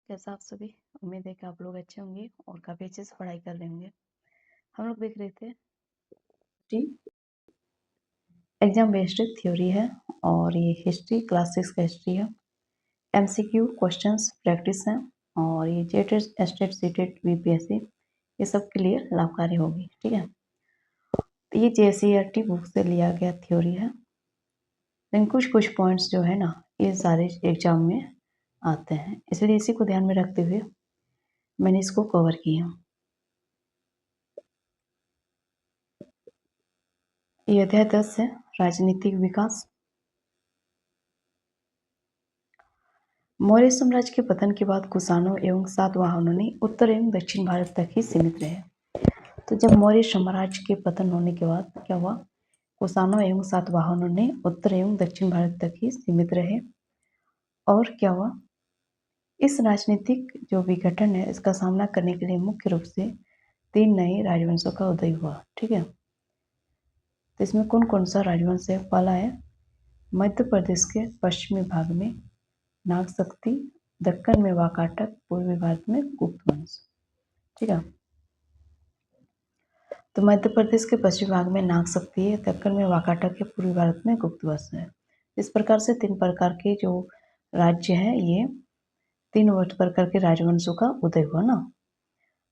कैसा आप सभी। उम्मीद है कि आप लोग अच्छे होंगे और काफ़ी अच्छे से पढ़ाई कर रहे होंगे। हम लोग देख रहे थे एग्जाम बेस्ड थ्योरी है और ये हिस्ट्री क्लास 6 का हिस्ट्री है। एमसीक्यू क्वेश्चंस प्रैक्टिस है और ये जेटेड एस्टेट सीटेड बीपीएससी ये सब के लिए लाभकारी होगी। ठीक है, तो ये जेसीईआरटी बुक से लिया गया थ्योरी है, लेकिन कुछ कुछ पॉइंट्स जो है ना ये सारे एग्जाम में आते हैं, इसलिए इसी को ध्यान में रखते हुए मैंने इसको कवर किया। ये अध्याय 10 है, राजनीतिक विकास। मौर्य साम्राज्य के पतन के बाद कुषाणों एवं सातवाहनों ने उत्तर एवं दक्षिण भारत तक ही सीमित रहे। तो जब मौर्य साम्राज्य के पतन होने के बाद क्या हुआ, कुषाणों एवं सातवाहनों ने उत्तर एवं दक्षिण भारत तक ही सीमित रहे। और क्या हुआ, इस राजनीतिक जो विघटन है इसका सामना करने के लिए मुख्य रूप से 3 नए राजवंशों का उदय हुआ। ठीक है, तो इसमें कौन कौन सा राजवंश है? पहला है मध्य प्रदेश के पश्चिमी भाग में नागशक्ति, दक्कन में वाकाटक, पूर्वी भारत में गुप्त वंश। ठीक है, तो मध्य प्रदेश के पश्चिमी भाग में नागशक्ति है, दक्कन में वाकाटक है, पूर्वी भारत में गुप्त वंश है। इस प्रकार से 3 प्रकार के जो राज्य हैं ये 3 प्रकार के राजवंशों का उदय हुआ ना।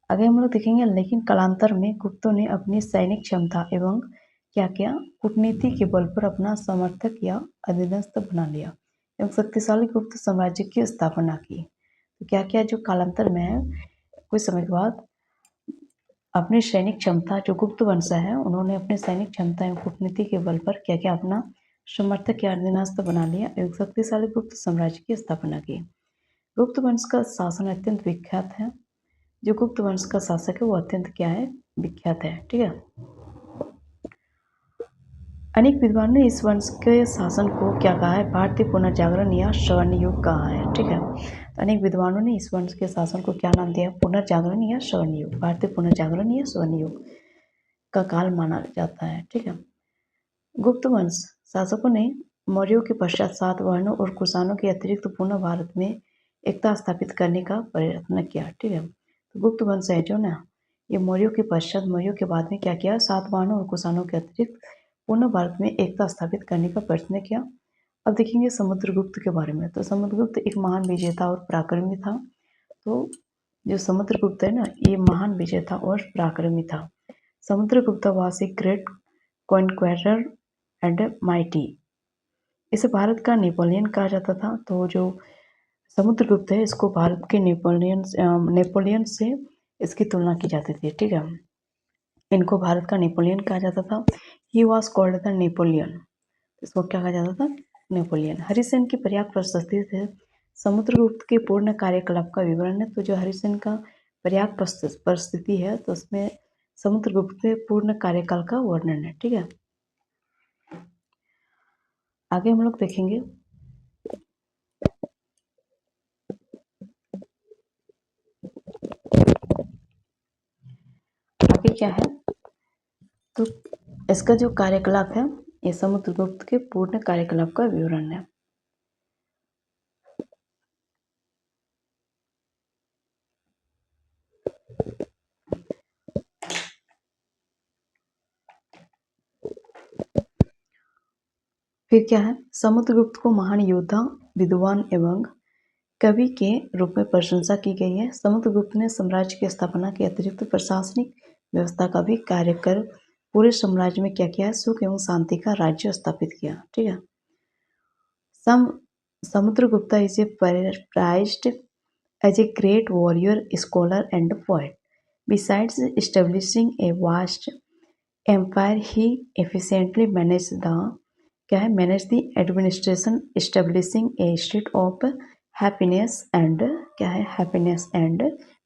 आगे हम लोग देखेंगे, लेकिन कालांतर में गुप्तों ने अपनी सैनिक क्षमता एवं क्या क्या कूटनीति के बल पर अपना समर्थक या अधीनस्थ बना लिया एवं शक्तिशाली गुप्त साम्राज्य की स्थापना की। तो क्या क्या जो कालांतर में है, कुछ समय के बाद अपनी सैनिक क्षमता, जो गुप्त वंश है उन्होंने अपने सैनिक क्षमता एवं कूटनीति के बल पर क्या क्या अपना समर्थक या अधीनस्थ बना लिया एवं शक्तिशाली गुप्त साम्राज्य की स्थापना की। गुप्त वंश का शासन अत्यंत विख्यात है। जो गुप्त वंश का शासक है वो अत्यंत क्या है, विख्यात है। ठीक है, अनेक विद्वानों ने इस वंश के शासन को क्या कहा है, भारतीय पुनर्जागरण या स्वर्ण युग कहा है। ठीक है, तो अनेक विद्वानों ने इस वंश के शासन को क्या नाम दिया, पुनर्जागरण या स्वर्ण युग, भारतीय पुनर्जागरण या स्वर्ण युग का काल माना जाता है। ठीक है, गुप्त वंश शासकों ने मौर्यों के पश्चात सातवाहनों और कुषाणों के अतिरिक्त पूर्ण भारत में एकता स्थापित करने का प्रयत्न किया। ठीक है, तो गुप्त वंश है जो ना ये मौर्यों के पश्चात, मौर्यों के बाद में क्या किया, सातवाहनों और कुषाणों के अतिरिक्त पूर्ण भारत में एकता स्थापित करने का प्रयत्न किया। अब देखेंगे समुद्रगुप्त के बारे में। तो समुद्रगुप्त एक महान विजेता और पराक्रमी था। तो जो समुद्रगुप्त है ना ये महान विजेता और पराक्रमी था। Samudragupta was a great conqueror and mighty. इसे भारत का नेपोलियन कहा जाता था। तो जो समुद्रगुप्त है इसको भारत के नेपोलियन से इसकी तुलना की जाती थी। ठीक है, इनको भारत का नेपोलियन कहा जाता था। ही वॉज कॉल्ड द नेपोलियन, इसको क्या कहा जाता था, नेपोलियन। हरिसेन की पर्याप्त प्रस्तुति से समुद्रगुप्त के पूर्ण कार्यकलाप का विवरण है। तो जो हरिसेन का पर्याप्त परिस्थिति है तो उसमें समुद्रगुप्त के पूर्ण कार्यकाल का वर्णन है। ठीक है, आगे हम लोग देखेंगे आगे क्या है। तो इसका जो कार्यकलाप है ये समुद्रगुप्त के पूर्ण कार्यकलाप का विवरण है। फिर क्या है, समुद्रगुप्त को महान योद्धा, विद्वान एवं कवि के रूप में प्रशंसा की गई है। समुद्रगुप्त ने साम्राज्य की स्थापना के अतिरिक्त प्रशासनिक व्यवस्था का भी कार्य कर पूरे साम्राज्य में क्या किया है, सुख एवं शांति का राज्य स्थापित किया। ठीक है, Samudragupta is a praised as a great warrior, scholar and poet. Besides establishing a vast empire he efficiently manage the administration, establishing a state of happiness and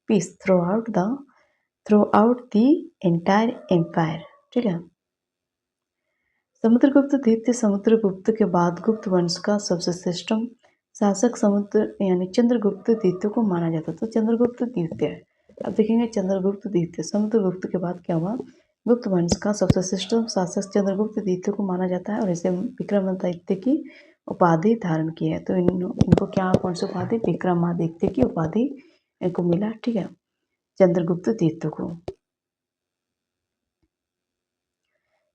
peace throughout the entire empire. ठीक है, समुद्रगुप्त द्वितीय समुद्रगुप्त के बाद गुप्त वंश का सबसे श्रेष्ठ शासक चंद्रगुप्त द्वितीय को माना जाता। तो चंद्रगुप्त द्वितीय, अब देखेंगे चंद्रगुप्त द्वितीय, समुद्रगुप्त के बाद क्या हुआ, गुप्त वंश का सबसे श्रेष्ठ शासक चंद्रगुप्त द्वितीय को माना जाता है और इसे विक्रमादित्य की उपाधि धारण की है। तो इनको क्या, कौन सी उपाधि, विक्रमादित्य की उपाधि इनको मिला, ठीक है, चंद्रगुप्त द्वितीय को।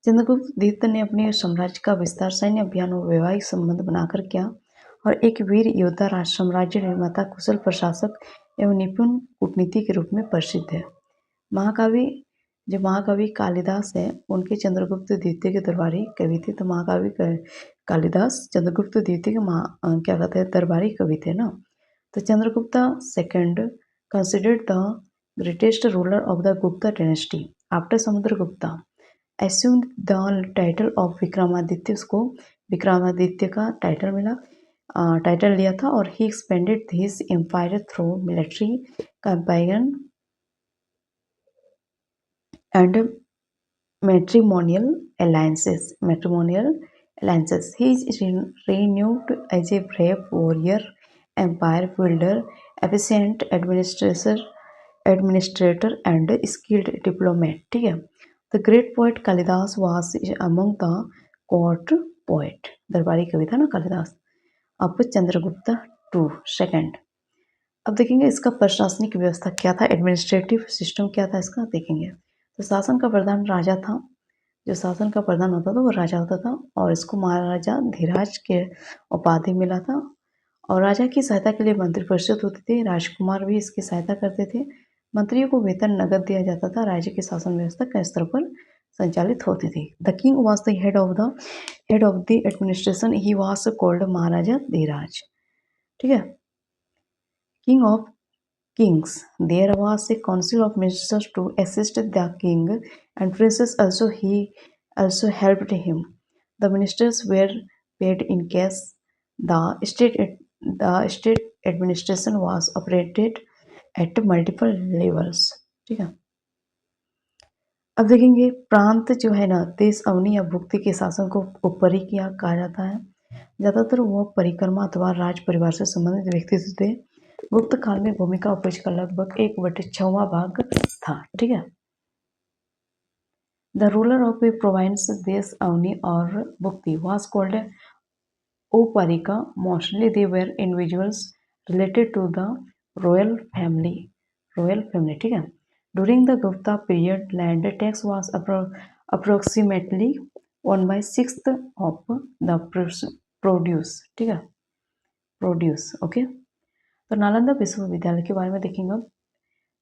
चंद्रगुप्त द्वितीय ने अपने साम्राज्य का विस्तार सैन्य अभियान और वैवाहिक संबंध बनाकर किया और एक वीर योद्धा, साम्राज्य निर्माता, कुशल प्रशासक एवं निपुण कूटनीति के रूप में प्रसिद्ध है। महाकवि, जो महाकवि कालिदास है, उनके चंद्रगुप्त द्वितीय के दरबारी कवि थे। तो महाकवि कालिदास चंद्रगुप्त द्वितीय के क्या कहते हैं, दरबारी कवि थे ना। तो Chandragupta second considered the greatest ruler of the Gupta dynasty after Samudragupta, assumed the title of Vikramaditya, उसको विक्रमादित्य का टाइटल मिला, टाइटल लिया था, और he expanded his empire through military campaign and matrimonial alliances. He is renowned as a brave warrior, empire builder, efficient administrator and skilled diplomat, ठीक है। The great poet Kalidas was among the court poet, दरबारी कवि था ना कालिदास। अब Chandragupta to second, अब देखेंगे इसका प्रशासनिक व्यवस्था क्या था, एडमिनिस्ट्रेटिव सिस्टम क्या था इसका, देखेंगे। तो शासन का प्रधान राजा था, जो शासन का प्रधान होता था वो राजा होता था, और इसको महाराजा धीराज के उपाधि मिला था। और राजा की सहायता के लिए मंत्री परिषद होती थी, राजकुमार भी इसकी सहायता करते थे। मंत्रियों को वेतन नगद दिया जाता था। राज्य की शासन व्यवस्था कई स्तर पर संचालित होती थी। The king was the head of the administration, he was called Maharaja Dhiraj, ठीक है, king of kings. There was a council of ministers to assist the king, and princes also helped him. The ministers were paid in cash. The state administration was operated at multiple levels. ठीक है। अब देखेंगे प्रांत जो है ना, देश, अवनी या भुक्ति के शासन को उपरी किया कहा जाता है। ज्यादातर वह परिक्रमा अथवा राज परिवार से संबंधित व्यक्ति थे। गुप्त काल में भूमि का उपज का लगभग 1/6 भाग था, ठीक है। The ruler of a province, देश, अवनी और Bhukti, was called Uparika. Mostly they were individuals related to the royal family, ठीक है। During the Gupta period land tax was approximately 1/6 of the produce, ठीक है, प्रोड्यूस, ओके। तो नालंदा विश्वविद्यालय के बारे में देखेंगे।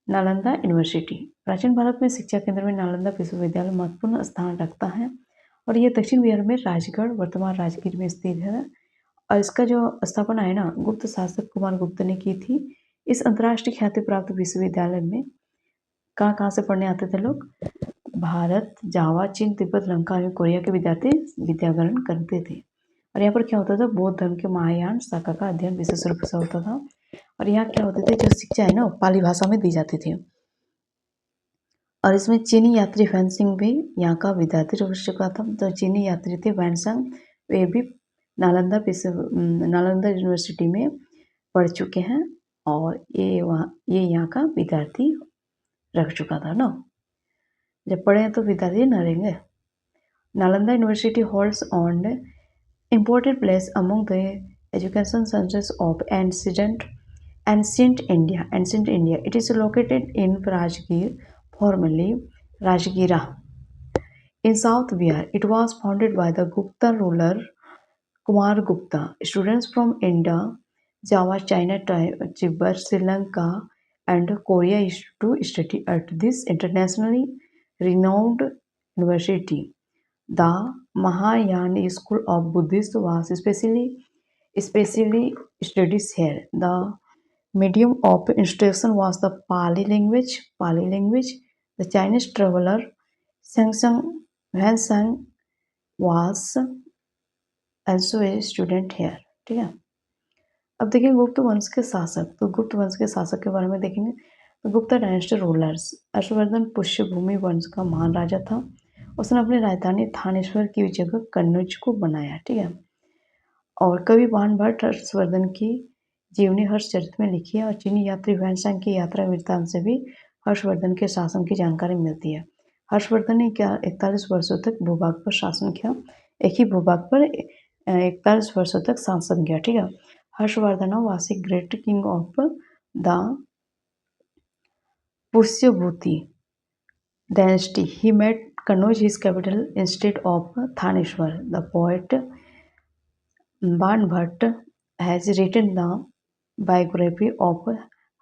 नालंदा यूनिवर्सिटी, प्राचीन भारत में शिक्षा केंद्र में नालंदा विश्वविद्यालय महत्वपूर्ण स्थान रखता है, और यह दक्षिण बिहार में राजगढ़, वर्तमान राजगीर में स्थित है। और इसका जो स्थापना है ना, गुप्त शासक कुमार गुप्त ने की थी। इस अंतर्राष्ट्रीय ख्याति प्राप्त विश्वविद्यालय में कहाँ कहाँ से पढ़ने आते थे लोग, भारत, जावा, चीन, तिब्बत, लंका एवं कोरिया के विद्यार्थी विद्या ग्रहण करते थे। और यहाँ पर क्या होता था, बौद्ध धर्म के महायान शाखा का अध्ययन विशेष रूप से होता था। और यहाँ क्या होते थे, जो शिक्षा है ना, पाली भाषा में दी जाती थी। और इसमें चीनी यात्री वैनसिंग भी यहाँ का विद्यार्थी रह चुका था। तो चीनी यात्री थे वैनसिंग, वे भी नालंदा यूनिवर्सिटी में पढ़ चुके हैं, और ये यहाँ का विद्यार्थी रह चुका था ना। जब पढ़े हैं तो विद्यार्थी न रहेंगे। Nalanda university holds on important place among the education centers of ancient India. It is located in Rajgir, formerly Rajgira, in South Bihar. It was founded by the Gupta ruler Kumar Gupta. Students from India, Java, China, Tibet, Sri Lanka, and Korea used to study at this internationally renowned university. The Mahayana school of Buddhism was especially studies here. The medium of instruction was the Pali language. The Chinese traveler Huansang was also a student here. ठीक है। अब देखिए गुप्त वंश के शासक। तो गुप्त वंश के शासक के बारे में देखेंगे। तो गुप्ता डायनेस्टी रूलर्स, हर्षवर्धन पुष्यभूमि वंश का महान राजा था। उसने अपनी राजधानी थानेश्वर की जगह कन्नौज को बनाया, ठीक है। और कवि बाण भट्ट हर्षवर्धन की जीवनी हर्षचरित में लिखी है, और चीनी यात्री वैनसांग की यात्रा वृत्तांत से भी हर्षवर्धन के शासन की जानकारी मिलती है। हर्षवर्धन ने 41 वर्षों तक भूभाग पर शासन किया। एक ही भूभाग पर 41 वर्षों तक शासन किया। ठीक है। Harshvardhan was a great king of the Pushyabhuti dynasty. He made Kannauj his capital instead of Thaneshwar. The poet Ban Bhatt has written the biography of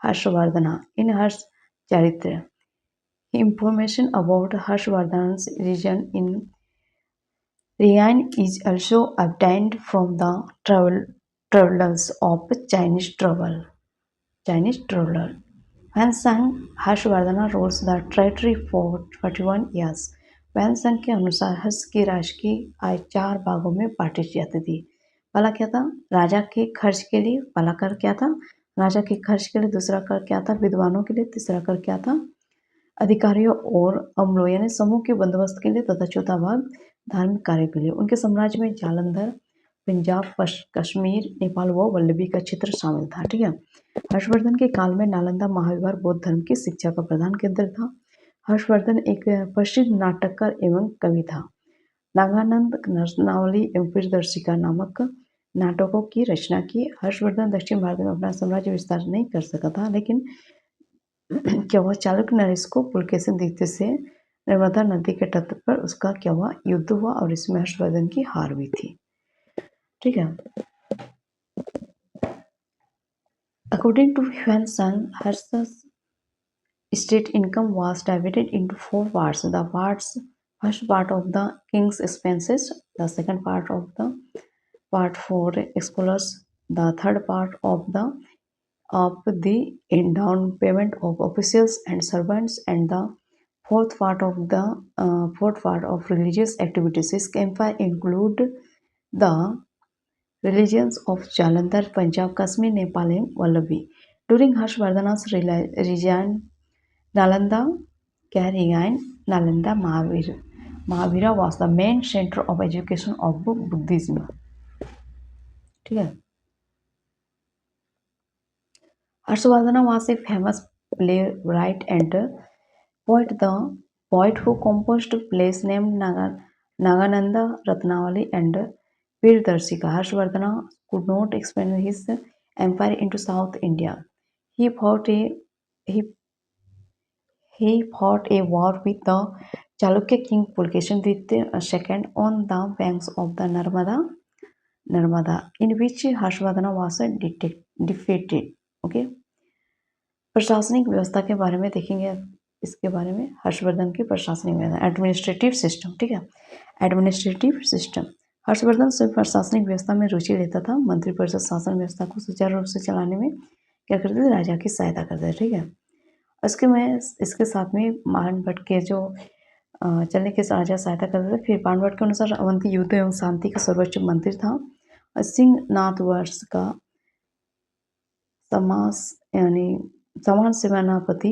Harshvardhana in Harsh Charitra. Information about Harshvardhana's region in Rian is also obtained from the travelers of Chinese travel. Chinese traveler. Hiuen Tsang Harshavardhan rules the territory for 41 years. Hiuen Tsang के अनुसार हर्ष की राज की आय 4 भागों में बांटी जाती थी। पहला क्या था? राजा के खर्च के लिए पहला कर क्या था? राजा के खर्च के लिए। दूसरा कर क्या था? विद्वानों के लिए। तीसरा कर क्या था? अधिकारियों और अमलों यानी समूह के बंदोबस्त के लिए। तथा चौथा भाग धार्मिक कार्य के लिए। उनके साम्राज्य में जालंधर, पंजाब, कश्मीर, नेपाल व वल्लभी का क्षेत्र शामिल था। ठीक है। हर्षवर्धन के काल में नालंदा महाविहार बौद्ध धर्म की शिक्षा का प्रधान केंद्र था। हर्षवर्धन एक प्रसिद्ध नाटककार एवं कवि था। नागानंद, नरनावली एवं वीरदर्शिका नामक नाटकों की रचना की। हर्षवर्धन दक्षिण भारत में अपना साम्राज्य विस्तार नहीं कर सका था, लेकिन क्या हुआ? चालुक्य नरेश को पुलकेशिन द्वितीय से नर्मदा नदी के तट पर उसका क्या हुआ? युद्ध हुआ और इसमें हर्षवर्धन की हार भी थी। ठीक है। According to Yuan Sang, Harsh's state income was divided into 4 parts. The first part of the king's expenses, the second part of the part for explorers, the third part of the down payment of officials and servants, and the fourth part of religious activities. His empire include the religions of Jalandhar, Punjab, Kashmir, Nepal, and Vallabhi. During Harshvardhana's regime, Nalanda Mahavira was the main center of education of Buddhism. ठीक है। Harshvardhana was a famous playwright and poet. The poet who composed plays named Nagananda, Ratnavali, and Veerdarsika. Harshvardhana could not expand his empire into South India. He fought a war with the Chalukya king Pulkeshi II on the banks of the Narmada, in which Harshvardhana was defeated. Okay. प्रशासनिक व्यवस्था के बारे में देखेंगे। इसके बारे में हर्षवर्धन की प्रशासनिक व्यवस्था, एडमिनिस्ट्रेटिव सिस्टम। ठीक है। Administrative system. हर्षवर्धन सिर्फ प्रशासनिक व्यवस्था में रुचि लेता था। मंत्रिपरिषद शासन व्यवस्था को सुचारू रूप से चलाने में क्या करते थे? राजा की सहायता करते थे। ठीक है। इसके साथ में बाण भट्ट के जो चलने के राजा सहायता करते थे। फिर बाण भट्ट के अनुसार अवंती युद्ध एवं शांति का सर्वोच्च मंत्री था। सिंहनाथ वर्ष का समान सेनापति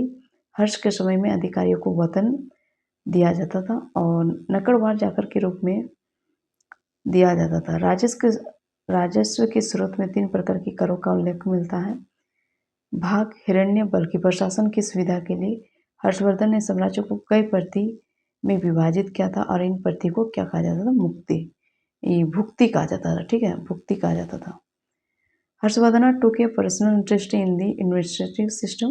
हर्ष के समय में अधिकारियों को वेतन दिया जाता था और नकड़वार जाकर के रूप में दिया जाता था। राजस्व के स्रोत में 3 प्रकार की करों का उल्लेख मिलता है। भाग, हिरण्य, बल की प्रशासन की सुविधा के लिए हर्षवर्धन ने साम्राज्य को कई प्रति में विभाजित किया था और इन प्रति को क्या कहा जाता था? भुक्ति कहा जाता था। ठीक है। भुक्ति कहा जाता था। Harshvardhana took a personal interest in the administrative system,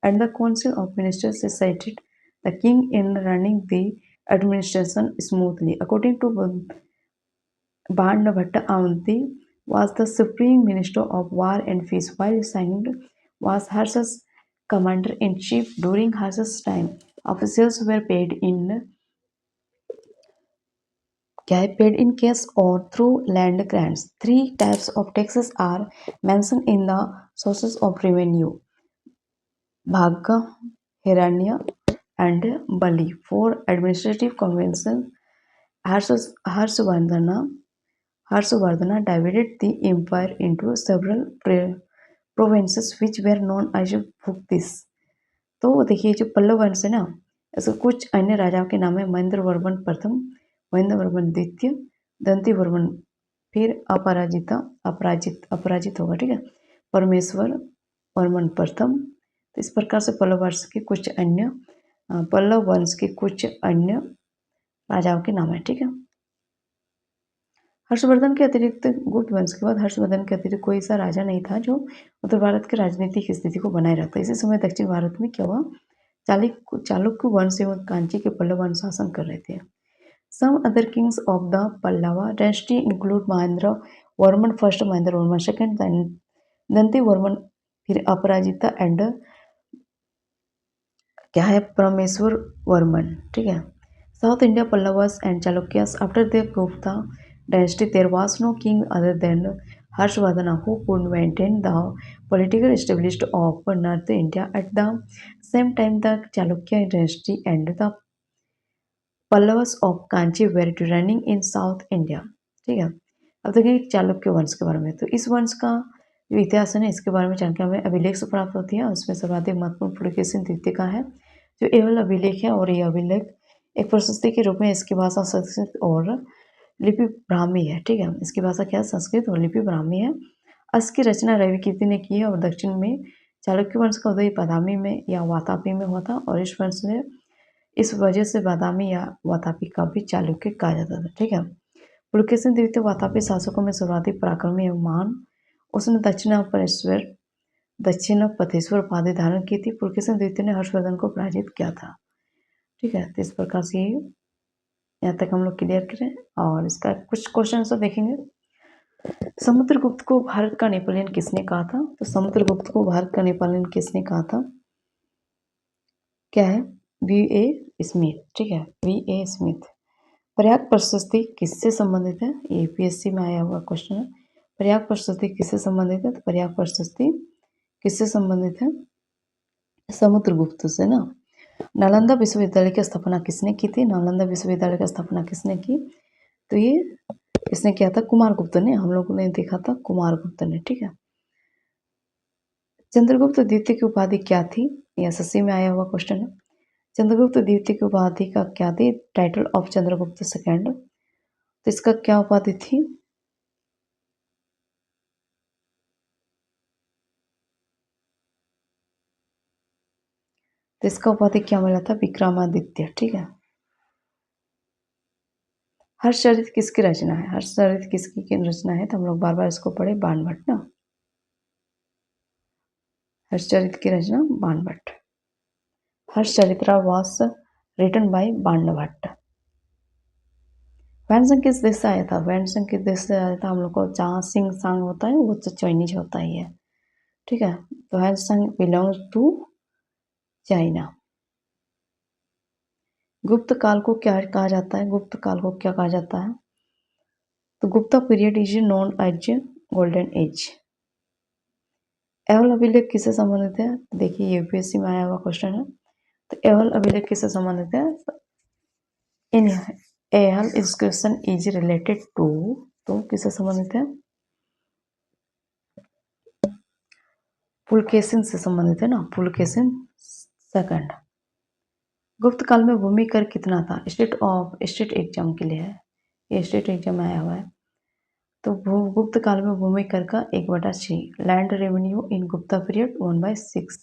and the Council of Ministers assisted the king in running the administration smoothly. According to Bandabhatta, Avanti was the supreme minister of war and peace, while Singh was Harsha's commander-in-chief. During Harsha's time, officials were paid in cash or through land grants. 3 types of taxes are mentioned in the sources of revenue: Bhagga, Hiranya, and Bali. For administrative convention, Harshvardhana divided the empire into several provinces which were known as Bhuktis. तो देखिए जो पल्लव वंश है ना, ऐसे कुछ अन्य राजाओं के नाम है: महेंद्र वर्मन प्रथम, महेंद्र वर्मन द्वितीय, दंती वर्मन, फिर अपराजित होगा। ठीक है। परमेश्वर वर्मन प्रथम। तो इस प्रकार से पल्लव वंश के कुछ अन्य राजाओं के नाम है। ठीक है। हर्षवर्धन के अतिरिक्त गुप्त वंश के बाद हर्षवर्धन के अतिरिक्त कोई ऐसा राजा नहीं था जो उत्तर भारत के राजनीतिक स्थिति को बनाए रखता। इसी समय दक्षिण भारत में क्या हुआ, चालुक्य वंश एवं कांची के पल्लव वंश शासन कर रहे थे। Some other kings of the Pallava dynasty include Mahendra Varman first, Mahendra Varman second, Danti Varman, फिर अपराजिता एंड क्या है परमेश्वर वर्मन। ठीक है। South India Pallavas and Chalukyas after the Gupta dynasty there was no king other than Harshvardhana who could maintain the political stability of North India. At the same time, the Chalukya dynasty and the Pallavas of Kanchi were running in South India. ठीक है। अब देखिए चालुक्य वंश के बारे में। तो इस वंश का जो इतिहास है ना, इसके बारे में जानकारी हमें अभिलेख से प्राप्त होती है। उसमें सर्वाधिक महत्वपूर्ण पुलकेशिन द्वितीय का है, जो एवल अभिलेख है। और यह अभिलेख एक प्रशस्ति के रूप में इसकी भाषा संस्कृत और लिपि ब्राह्मी है। ठीक है। इसकी भाषा क्या है, संस्कृत और लिपि ब्राह्मी है। इसकी रचना रवि कीर्ति ने की है। और दक्षिण में चालुक्य वंश का उदय बादामी में या वातापी में हुआ था। और इस वंश ने इस वजह से बादामी या वातापी का भी चालुक्य कहा जाता था। ठीक है। पुलकेशिन द्वितीय वातापी शासकों में सर्वाधिक पराक्रमी एवं महान। उसने दक्षिण पथेश्वर उपाधि धारण की थी। पुलकेशिन द्वितीय ने हर्षवर्धन को पराजित किया था। ठीक है। तो इस प्रकार से यहाँ तक हम लोग क्लियर करें। और इसका कुछ क्वेश्चन आंसर देखेंगे। समुद्रगुप्त को भारत का नेपोलियन किसने कहा था? तो समुद्रगुप्त को भारत का नेपोलियन किसने कहा था? क्या है? V.A. स्मिथ। ठीक है। V.A. स्मिथ। प्रयाग प्रशस्ति किससे संबंधित है? ये यूपीएससी में आया हुआ क्वेश्चन है। प्रयाग प्रशस्ति किससे संबंधित है? तो प्रयाग प्रशस्ति किससे संबंधित है? समुद्रगुप्त से ना। नालंदा विश्वविद्यालय की स्थापना किसने की थी? नालंदा विश्वविद्यालय की स्थापना किसने की? तो ये किसने किया था? कुमारगुप्त ने। हम लोगों ने देखा था कुमारगुप्त ने। ठीक है। चंद्रगुप्त द्वितीय की उपाधि क्या थी? यह एसएससी में आया हुआ क्वेश्चन है। चंद्रगुप्त द्वितीय की उपाधि का क्या थी? Title of Chandragupta second. तो इसका क्या उपाधि थी? तो इसका उपाधि क्या मिला था? विक्रमादित्य। ठीक है। हर्षचरित किसकी रचना है? हर्षचरित किसकी रचना है? तो हम लोग बार बार इसको पढ़े, बाणभट्ट ना। हर्षचरित की रचना Banabhatta. Harshacharitra was written by Banabhatta. Hiuen Tsang किस देश से आया था? वैनसंग किस देश से आया था? हम लोग को जहाँ सिंग सांग होता है वो तो चाइनीज होता ही है। ठीक है। तो वैनसंग बिलोंग्स टू चाइना। गुप्त काल को क्या कहा जाता है? गुप्त काल को क्या कहा जाता है? तो Gupta period is known as golden age. Aihole अभिलेख किससे संबंधित है? देखिए यूपीएससी में आया हुआ क्वेश्चन है। तो एवल अभिलेख किससे संबंधित है? इन एवल इंस्क्रिप्शन इज रिलेटेड टू, तो किससे संबंधित है? पुलकेशिन से संबंधित है ना। पुलकेशिन सेकंड। गुप्त काल में भूमि कर कितना था? स्टेट एग्जाम के लिए है, ये स्टेट एग्जाम में आया हुआ है। तो गुप्त काल में भूमि कर का 1/6। Land revenue in Gupta period 1/6।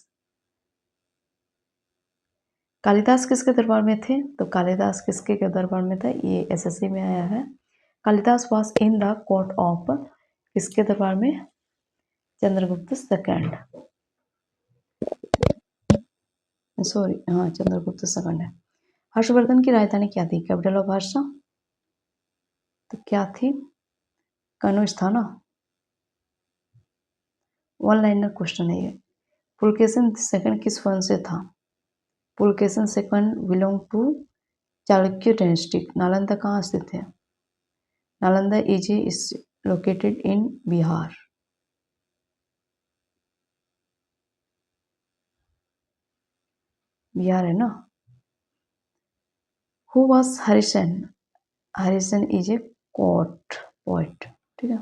Kalidas किसके दरबार में थे? तो कालिदास किसके के दरबार में था? ये एसएससी में आया है। Kalidas was in the court of किसके दरबार में? चंद्रगुप्त सेकंड। सॉरी, हाँ चंद्रगुप्त सेकंड है। हर्षवर्धन की राजधानी क्या थी? कैपिटल ऑफ हर्ष तो क्या थी? कनुज था ना। वन लाइनर क्वेश्चन है ये। पुलकेशिन सेकंड किस वंश से था? Pulakeshin second belong to Chalukya dynasty. Nalanda कहाँ स्थित है? Nalanda is located in Bihar. Bihar है ना। Who was Harishena? Harishena is a court poet. ठीक है।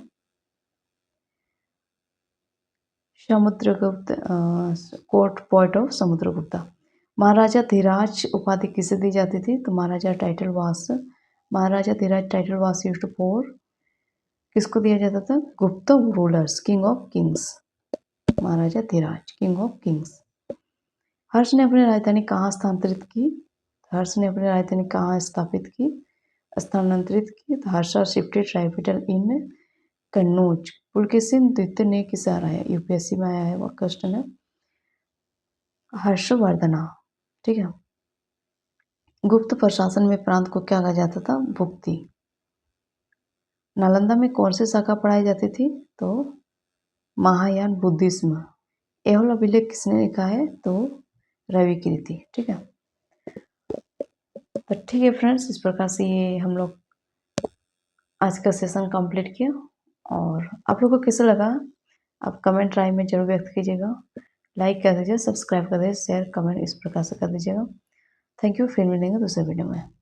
Samudragupta court poet of Samudragupta. Maharaja Dhiraj उपाधि किसे दी जाती थी? तो Maharaja Dhiraj title was used for, किसको दिया जाता था? Gupta rulers, king of kings. Maharaja Dhiraj king of kings. Harsha ने अपनी राजधानी कहाँ स्थानांतरित की? हर्ष ने अपनी राजधानी कहाँ स्थापित की? स्थानांतरित की, तो Harsha shifted capital in Kannauj. Pulakeshin द्वितीय ने किसे हराया? यूपीएससी में आया है वो क्वेश्चन है। हर्षवर्धना, ठीक है। गुप्त प्रशासन में प्रांत को क्या कहा जाता था? भुक्ति। नालंदा में कौन सी शाखा पढ़ाई जाती थी? तो महायान बुद्धिज्म। एहोल अभिलेख किसने लिखा है? तो रवि कीर्ति, ठीक है। तो ठीक है फ्रेंड्स, इस प्रकार से ये हम लोग आज का सेशन कंप्लीट किया। और आप लोगों को कैसा लगा आप कमेंट राय में जरूर व्यक्त कीजिएगा। लाइक कर दीजिए, सब्सक्राइब कर दीजिए, शेयर कमेंट इस प्रकार से कर दीजिएगा। थैंक यू, फिर मिलेंगे दूसरे वीडियो में।